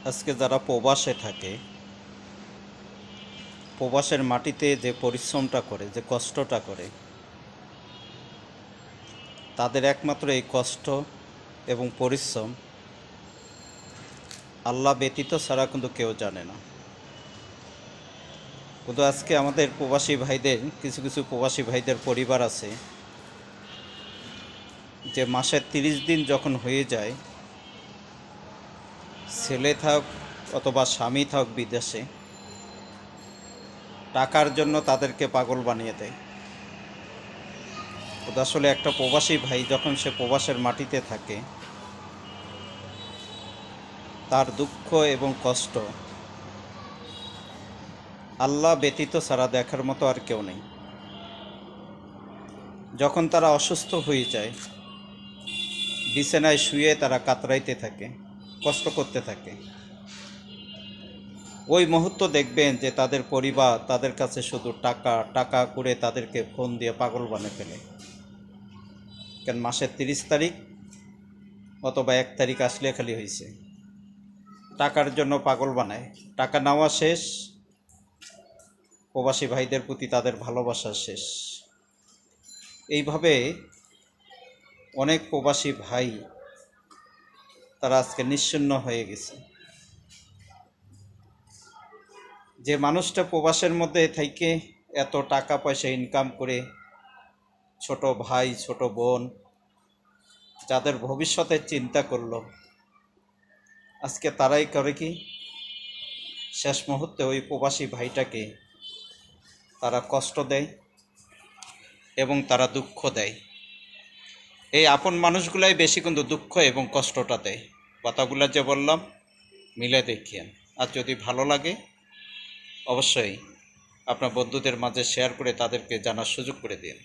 আজকে যারা প্রবাসে থাকে, প্রবাসের মাটিতে যে পরিশ্রমটা করে, যে কষ্টটা করে, তাদের একমাত্র এই কষ্ট এবং পরিশ্রম আল্লাহ ব্যতীত ছাড়া কিন্তু কেউ জানে না। কিন্তু আজকে আমাদের প্রবাসী ভাইদের, কিছু কিছু প্রবাসী ভাইদের পরিবার আছে যে মাসের 30 দিন যখন হয়ে যায়, ছেলে থাক অথবা স্বামী থাক বিদেশে, টাকার জন্য তাদেরকে পাগল বানিয়ে দেয়। কিন্তু আসলে একটা প্রবাসী ভাই যখন সে প্রবাসের মাটিতে থাকে, তার দুঃখ এবং কষ্ট আল্লাহ ব্যতীত ছাড়া দেখার মতো আর কেউ নেই। যখন তারা অসুস্থ হয়ে যায়, বিছানায় শুয়ে তারা কাতরাইতে থাকে, কষ্ট করতে থাকে, ওই মুহূর্ত দেখবেন যে তাদের পরিবার তাদের কাছে শুধু টাকা টাকা করে তাদেরকে ফোন দিয়ে পাগল বানিয়ে ফেলে। কেন মাসের 30 তারিখ অথবা 1 তারিখ আসলে খালি হয়েছে, টাকার জন্য পাগল বানায়। টাকা নেওয়া শেষ, প্রবাসী ভাইদের প্রতি তাদের ভালোবাসা শেষ। এইভাবে অনেক প্রবাসী ভাই তারা আজকে নিশ্চিহ্ন হয়ে গেছে। যে মানুষটা প্রবাসের মধ্যে থেকে এত টাকা পয়সা ইনকাম করে, ছোট ভাই ছোট বোন যাদের ভবিষ্যতের চিন্তা করলো, আজকে তারাই করে কি, শেষ মুহূর্তে ওই প্রবাসী ভাইটাকে তারা কষ্ট দেয় এবং তারা দুঃখ দেয়। এই আপন মানুষগুলাই বেশি কিন্তু দুঃখ এবং কষ্টটা দেয়। কথাগুলো যে বললাম মিলে দেখিয়েন। আর যদি ভালো লাগে অবশ্যই আপনার বন্ধুদের মাঝে শেয়ার করে তাদেরকে জানার সুযোগ করে দিন।